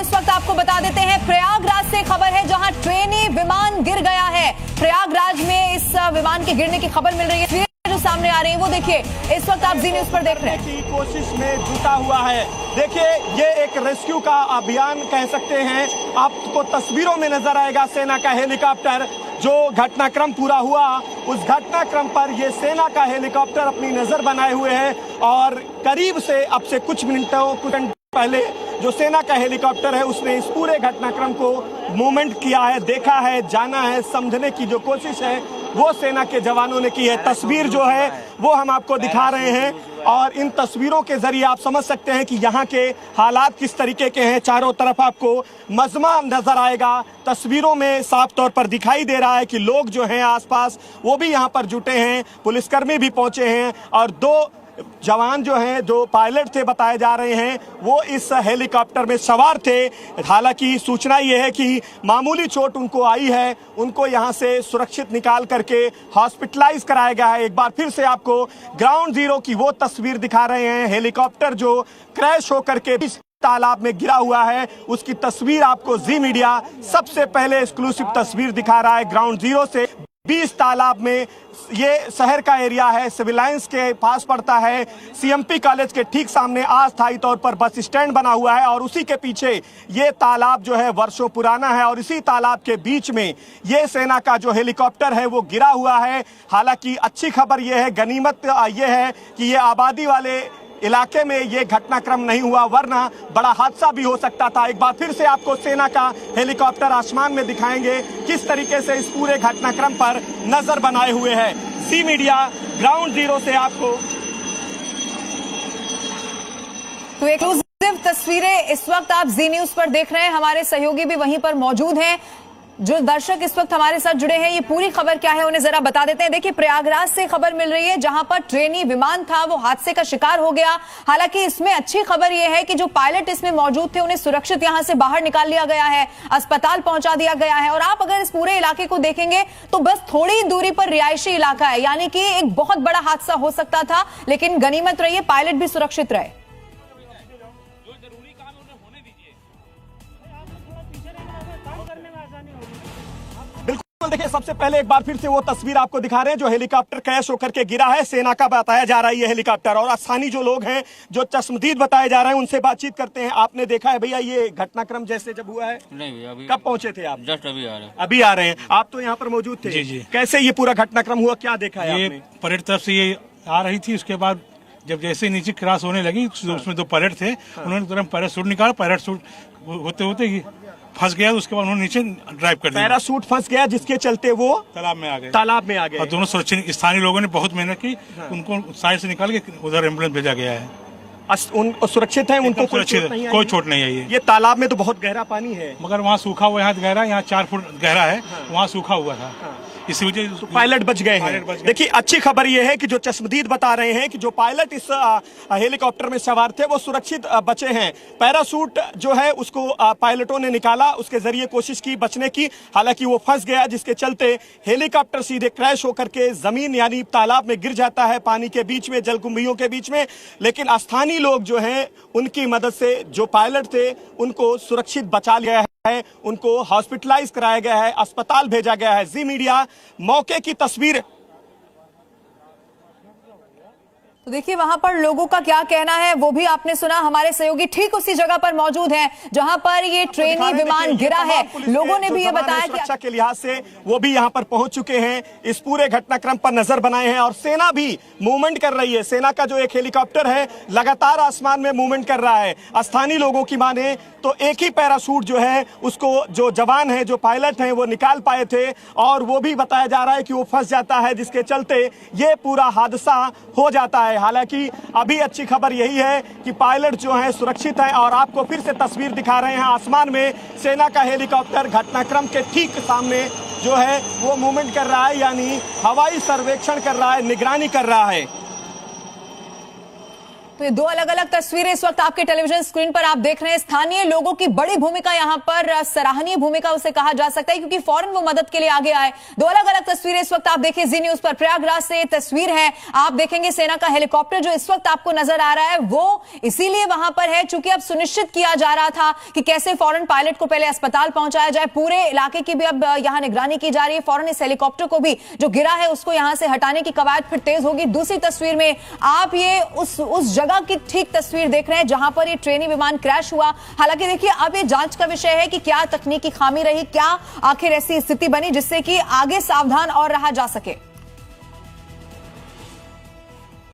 इस वक्त आपको बता देते हैं प्रयागराज से खबर है, जहां ट्रेनी विमान गिर गया है। प्रयागराज में इस विमान के गिरने की खबर मिल रही है, जो सामने आ रही है वो देखिए। इस वक्त आप जी न्यूज पर देख रहे हैं की कोशिश में जुटा हुआ है। देखिए, ये एक रेस्क्यू का अभियान कह सकते हैं। आपको तस्वीरों में नजर आएगा सेना का हेलीकॉप्टर। जो घटनाक्रम पूरा हुआ, उस घटनाक्रम पर ये सेना का हेलीकॉप्टर अपनी नजर बनाए हुए है और करीब से अब से कुछ घंटे पहले जो सेना का हेलीकॉप्टर है उसने इस पूरे घटनाक्रम को मूवमेंट किया है, देखा है, जाना है, समझने की जो कोशिश है वो सेना के जवानों ने की है। तस्वीर जो है वो हम आपको दिखा रहे हैं और इन तस्वीरों के जरिए आप समझ सकते हैं कि यहाँ के हालात किस तरीके के हैं। चारों तरफ आपको मजमा नजर आएगा। तस्वीरों में साफ तौर पर दिखाई दे रहा है कि लोग जो हैं आसपास वो भी यहाँ पर जुटे हैं, पुलिसकर्मी भी पहुंचे हैं और दो जवान जो हैं, जो पायलट थे बताए जा रहे हैं, वो इस हेलीकॉप्टर में सवार थे। हालांकि सूचना ये है कि मामूली चोट उनको आई है, उनको यहां से सुरक्षित निकाल करके हॉस्पिटलाइज कराया गया है। एक बार फिर से आपको ग्राउंड जीरो की वो तस्वीर दिखा रहे हैं। हेलीकॉप्टर जो क्रैश होकर के तालाब में गिरा हुआ है, उसकी तस्वीर आपको जी मीडिया सबसे पहले एक्सक्लूसिव तस्वीर दिखा रहा है ग्राउंड जीरो से। 20 तालाब में ये शहर का एरिया है, सिविल लाइंस के पास पड़ता है। सीएमपी कॉलेज के ठीक सामने अस्थायी तौर पर बस स्टैंड बना हुआ है और उसी के पीछे ये तालाब जो है वर्षों पुराना है और इसी तालाब के बीच में ये सेना का जो हेलीकॉप्टर है वो गिरा हुआ है। हालांकि अच्छी खबर ये है, गनीमत ये है कि ये आबादी वाले इलाके में ये घटनाक्रम नहीं हुआ, वरना बड़ा हादसा भी हो सकता था। एक बार फिर से आपको सेना का हेलीकॉप्टर आसमान में दिखाएंगे किस तरीके से इस पूरे घटनाक्रम पर नजर बनाए हुए है। जी मीडिया ग्राउंड जीरो से आपको तो एक्सक्लूसिव तस्वीरें इस वक्त आप जी न्यूज पर देख रहे हैं। हमारे सहयोगी भी वहीं पर मौजूद हैं। जो दर्शक इस वक्त हमारे साथ जुड़े हैं, ये पूरी खबर क्या है उन्हें जरा बता देते हैं। देखिए, प्रयागराज से खबर मिल रही है, जहां पर ट्रेनी विमान था वो हादसे का शिकार हो गया। हालांकि इसमें अच्छी खबर ये है कि जो पायलट इसमें मौजूद थे उन्हें सुरक्षित यहां से बाहर निकाल लिया गया है, अस्पताल पहुंचा दिया गया है। और आप अगर इस पूरे इलाके को देखेंगे तो बस थोड़ी दूरी पर रिहायशी इलाका है, यानी कि एक बहुत बड़ा हादसा हो सकता था, लेकिन गनीमत रही है पायलट भी सुरक्षित रहे। देखिए, सबसे पहले एक बार फिर से वो तस्वीर आपको दिखा रहे हैं जो हेलीकॉप्टर क्रैश होकर के गिरा है। सेना का बताया जा रहा है ये हेलीकॉप्टर, और स्थानीय जो लोग हैं जो चश्मदीद बताए जा रहे हैं उनसे बातचीत करते हैं। आपने देखा है भैया ये घटनाक्रम जैसे जब हुआ है? नहीं, अभी कब पहुंचे थे आप? जस्ट अभी आ रहे हैं। अभी आ रहे हैं। आप तो यहाँ पर मौजूद थे? जी जी। कैसे ये पूरा घटनाक्रम हुआ, क्या देखा है आपने? परेड तरफ से ये आ रही थी, उसके बाद जब जैसे नीचे क्रॉस होने लगी उसमें दो पायलट थे, उन्होंने तुरंत पैराशूट निकाला। पैराशूट होते होते ही फंस गया, उसके बाद उन्होंने नीचे ड्राइव कर दिया। पैराशूट फंस गया जिसके चलते वो तालाब में आ गए। और दोनों सुरक्षित, स्थानीय लोगों ने बहुत मेहनत की, उनको साइड से निकाल के उधर एम्बुलेंस भेजा गया है। सुरक्षित है, उनको कोई चोट नहीं आई है। ये तालाब में तो बहुत गहरा पानी है, मगर वहाँ सूखा हुआ, यहाँ गहरा, यहाँ 4 फुट गहरा है, वहाँ सूखा हुआ था, इसी वजह तो पायलट बच गए हैं। देखिए, अच्छी खबर यह है कि जो चश्मदीद बता रहे हैं कि जो पायलट इस हेलीकॉप्टर में सवार थे वो सुरक्षित बचे हैं। पैराशूट जो है उसको पायलटों ने निकाला, उसके जरिए कोशिश की बचने की, हालांकि वो फंस गया जिसके चलते हेलीकॉप्टर सीधे क्रैश होकर के जमीन यानी तालाब में गिर जाता है, पानी के बीच में, जलकुंभियों के बीच में। लेकिन स्थानीय लोग जो हैं उनकी मदद से जो पायलट थे उनको सुरक्षित बचा लिया है, उनको हॉस्पिटलाइज कराया गया है, अस्पताल भेजा गया है। जी मीडिया मौके की तस्वीर। तो देखिए, वहां पर लोगों का क्या कहना है वो भी आपने सुना। हमारे सहयोगी ठीक उसी जगह पर मौजूद हैं जहां पर ये ट्रेनी विमान गिरा है। लोगों ने भी ये बताया कि सुरक्षा के लिहाज से वो भी यहां पर पहुंच चुके हैं, इस पूरे घटनाक्रम पर नजर बनाए हैं और सेना भी मूवमेंट कर रही है। सेना का जो एक हेलीकॉप्टर है लगातार आसमान में मूवमेंट कर रहा है। स्थानीय लोगों की माने तो एक ही पैराशूट जो है उसको जो जवान है, जो पायलट हैं, वो निकाल पाए थे और वो भी बताया जा रहा है कि वो फंस जाता है, जिसके चलते ये पूरा हादसा हो जाता है। हालांकि अभी अच्छी खबर यही है कि पायलट जो है सुरक्षित है और आपको फिर से तस्वीर दिखा रहे हैं आसमान में सेना का हेलीकॉप्टर घटनाक्रम के ठीक सामने जो है वो मूवमेंट कर रहा है, यानी हवाई सर्वेक्षण कर रहा है, निगरानी कर रहा है। तो ये दो अलग अलग तस्वीरें इस वक्त आपके टेलीविजन स्क्रीन पर आप देख रहे हैं। स्थानीय लोगों की बड़ी भूमिका यहाँ पर, सराहनीय भूमिका उसे कहा जा सकता है, क्योंकि फौरन वो मदद के लिए आगे आए। दो अलग अलग तस्वीरें इस वक्त आप देखिए जी न्यूज पर। प्रयागराज से तस्वीर है, आप देखेंगे सेना का हेलीकॉप्टर जो इस वक्त आपको नजर आ रहा है वो इसीलिए वहां पर है चूंकि अब सुनिश्चित किया जा रहा था कि कैसे फौरन पायलट को पहले अस्पताल पहुंचाया जाए। पूरे इलाके की भी अब यहां निगरानी की जा रही है। फौरन इस हेलीकॉप्टर को भी जो गिरा है उसको यहां से हटाने की कवायद फिर तेज होगी। दूसरी तस्वीर में आप ये उस जगह की ठीक तस्वीर देख रहे हैं जहां पर ये ट्रेनी विमान क्रैश हुआ। हालांकि देखिए अब ये जांच का विषय है कि क्या तकनीकी खामी रही, क्या आखिर ऐसी स्थिति बनी जिससे कि आगे सावधान और रहा जा सके।